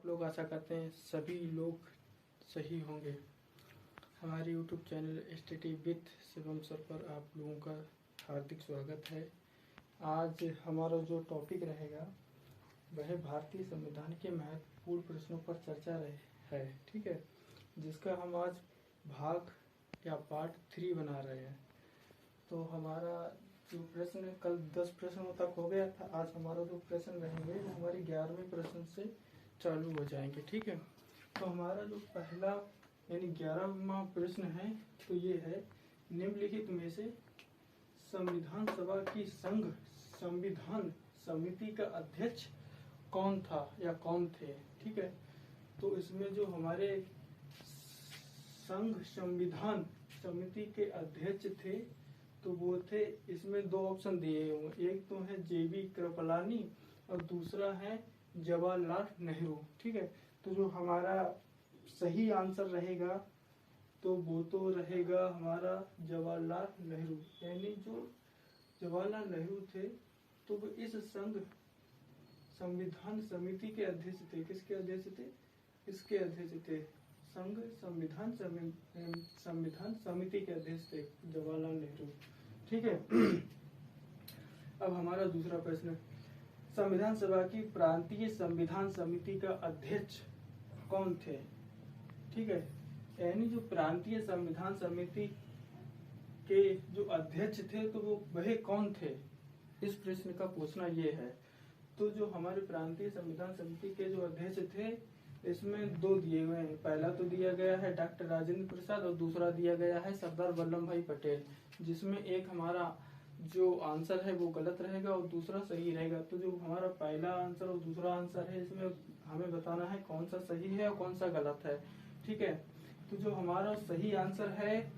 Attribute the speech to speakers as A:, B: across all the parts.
A: लोग आशा करते हैं सभी लोग सही होंगे। हमारे YouTube channel study with Shivam sir पर आप लोगों का हार्दिक स्वागत है। आज हमारा जो टॉपिक रहेगा वह भारतीय संविधान के महत्वपूर्ण प्रश्नों पर चर्चा है, ठीक है, जिसका हम आज भाग या पार्ट 3 बना रहे हैं। तो हमारा जो प्रश्न कल 10 प्रश्नों तक हो गया था, आज हमारा जो प्रश्न रहेंगे वो हमारे 11वें प्रश्न से चालू हो जाएंगे, ठीक है। तो हमारा जो पहला यानी 11वां प्रश्न है तो ये है, निम्नलिखित में से संविधान सभा की संघ संविधान समिति का अध्यक्ष कौन था या कौन थे, ठीक है। तो इसमें जो हमारे संघ संविधान समिति के अध्यक्ष थे तो वो थे, इसमें दो ऑप्शन दिए हुए, एक तो है JB कृपलानी और दूसरा है जवाहरलाल नेहरू, ठीक है। तो जो हमारा सही आंसर रहेगा तो वो तो रहेगा हमारा जवाहरलाल नेहरू, यानी जो जवाहरलाल नेहरू थे तो वो इस संघ संविधान समिति के अध्यक्ष थे। किसके अध्यक्ष थे? इसके अध्यक्ष थे, संघ संविधान समिति के अध्यक्ष थे जवाहरलाल नेहरू, ठीक है। अब हमारा दूसरा प्रश्न, संविधान सभा की प्रांतीय संविधान समिति का अध्यक्ष कौन थे, ठीक है। यानी जो प्रांतीय संविधान समिति के जो अध्यक्ष थे तो वो वह कौन थे, इस प्रश्न का पूछना ये है। तो जो हमारे प्रांतीय संविधान समिति के जो अध्यक्ष थे इसमें दो दिए हुए हैं, पहला तो दिया गया है डॉक्टर राजेंद्र प्रसाद और दूसरा दिया गया है सरदार वल्लभ भाई पटेल, जिसमें एक हमारा जो आंसर है वो गलत रहेगा और दूसरा सही रहेगा। तो जो हमारा पहला आंसर और दूसरा आंसर है इसमें हमें बताना है कौन सा सही है और कौन सा गलत है, ठीक है। तो जो हमारा सही आंसर है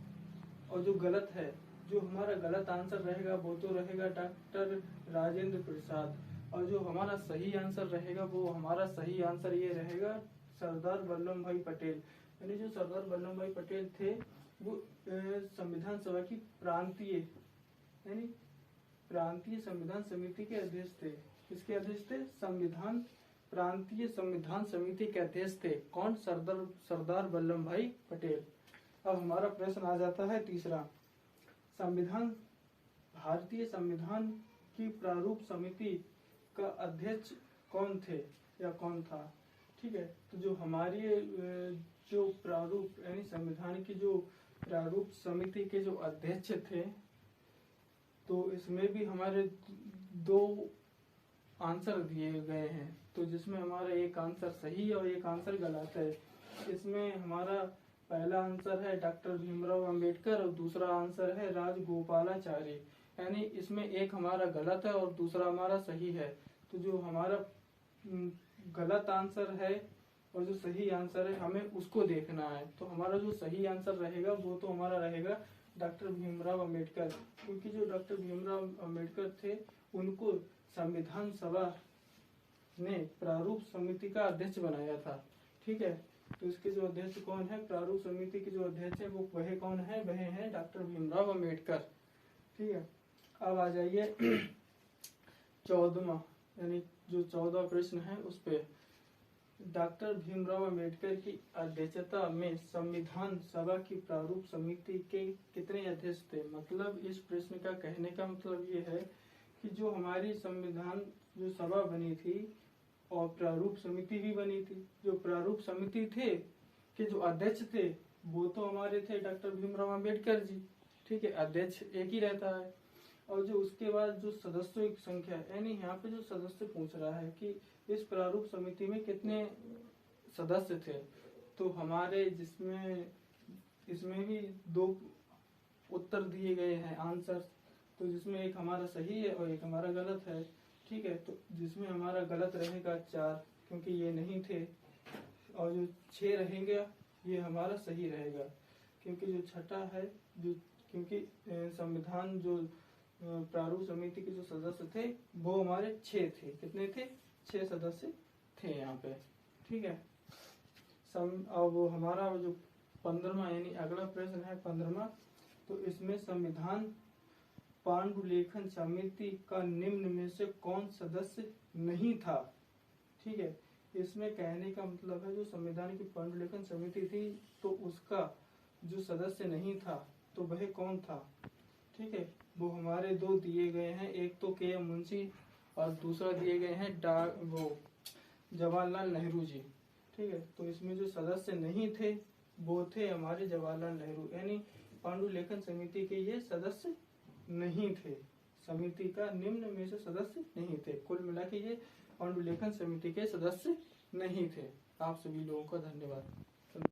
A: और जो गलत है, जो हमारा गलत आंसर रहेगा वो तो रहेगा डॉक्टर राजेंद्र प्रसाद, और जो हमारा सही आंसर रहेगा वो हमारा सही आंसर ये रहेगा सरदार वल्लभ भाई पटेल। यानी जो सरदार वल्लभ भाई पटेल थे वो संविधान सभा की प्रांतीय यानी प्रांतीय संविधान समिति के अध्यक्ष थे। किसके अध्यक्ष थे? प्रांतीय संविधान समिति के अध्यक्ष थे। कौन? सरदार वल्लभ भाई पटेल। अब हमारा प्रश्न आ जाता है तीसरा, भारतीय संविधान की प्रारूप समिति का अध्यक्ष कौन थे या कौन था, ठीक है। तो जो हमारी जो प्रारूप यानी संविधान की जो प्रारूप समिति के जो अध्यक्ष थे तो इसमें भी हमारे दो आंसर दिए गए हैं, तो जिसमें हमारा एक आंसर सही है और एक आंसर गलत है। इसमें हमारा पहला आंसर है डॉक्टर भीमराव अंबेडकर और दूसरा आंसर है राजगोपालाचारी, यानी इसमें एक हमारा गलत है और दूसरा हमारा सही है। तो जो हमारा गलत आंसर है और जो सही आंसर है हमें उसको देखना है। तो हमारा जो सही आंसर रहेगा वो तो हमारा रहेगा डॉक्टर भीमराव अंबेडकर, क्योंकि जो डॉक्टर भीमराव अंबेडकर थे उनको संविधान सभा ने प्रारूप समिति का अध्यक्ष बनाया था, ठीक है। तो इसके जो अध्यक्ष कौन है, प्रारूप समिति के जो अध्यक्ष है वो वह कौन है? वह है डॉक्टर भीमराव अंबेडकर, ठीक है। अब आ जाइए 14वां यानी जो 14वां प्रश्न है उस पे, डॉक्टर भीमराव अंबेडकर की अध्यक्षता में संविधान सभा की प्रारूप समिति के कितने अध्यक्ष थे। मतलब इस प्रश्न का कहने का मतलब ये है कि जो हमारी संविधान जो सभा बनी थी और प्रारूप समिति भी बनी थी, जो प्रारूप समिति थे के जो अध्यक्ष थे वो तो हमारे थे डॉक्टर भीमराव अंबेडकर जी, ठीक है। अध्यक्ष एक ही रहता है, और जो उसके बाद जो सदस्यों की संख्या यानी यहाँ पे जो सदस्य पूछ रहा है कि इस प्रारूप समिति में कितने सदस्य थे, तो हमारे इसमें भी दो उत्तर दिए गए हैं आंसर, तो जिसमें एक हमारा सही है और एक हमारा गलत है, ठीक है। तो जिसमें हमारा गलत रहेगा 4, क्योंकि ये नहीं थे, और जो 6 रहेगा ये हमारा सही रहेगा, क्योंकि जो छठा है जो क्योंकि संविधान जो प्रारूप समिति के जो सदस्य थे वो हमारे 6 थे। कितने थे? 6 सदस्य थे यहाँ पे, ठीक है। अब हमारा जो 15वां यानी अगला प्रश्न है 15वां, तो इसमें संविधान पांडुलेखन समिति का निम्न में से कौन सदस्य नहीं था, ठीक है। इसमें कहने का मतलब है जो संविधान की पांडुलिखन समिति थी तो उसका जो सदस्य नहीं था तो वह कौन था। ठीक है, वो हमारे दो दिए गए हैं, एक तो के एम मुंशी और दूसरा दिए गए हैं वो जवाहरलाल नेहरू जी। ठीक है, तो इसमें जो सदस्य नहीं थे वो थे हमारे जवाहरलाल नेहरू, यानी पांडुलिखन समिति के ये सदस्य नहीं थे, समिति का निम्न में से सदस्य नहीं थे। कुल मिला के ये पांडुलिखन समिति के सदस्य नहीं थे। आप सभी लोगों का धन्यवाद।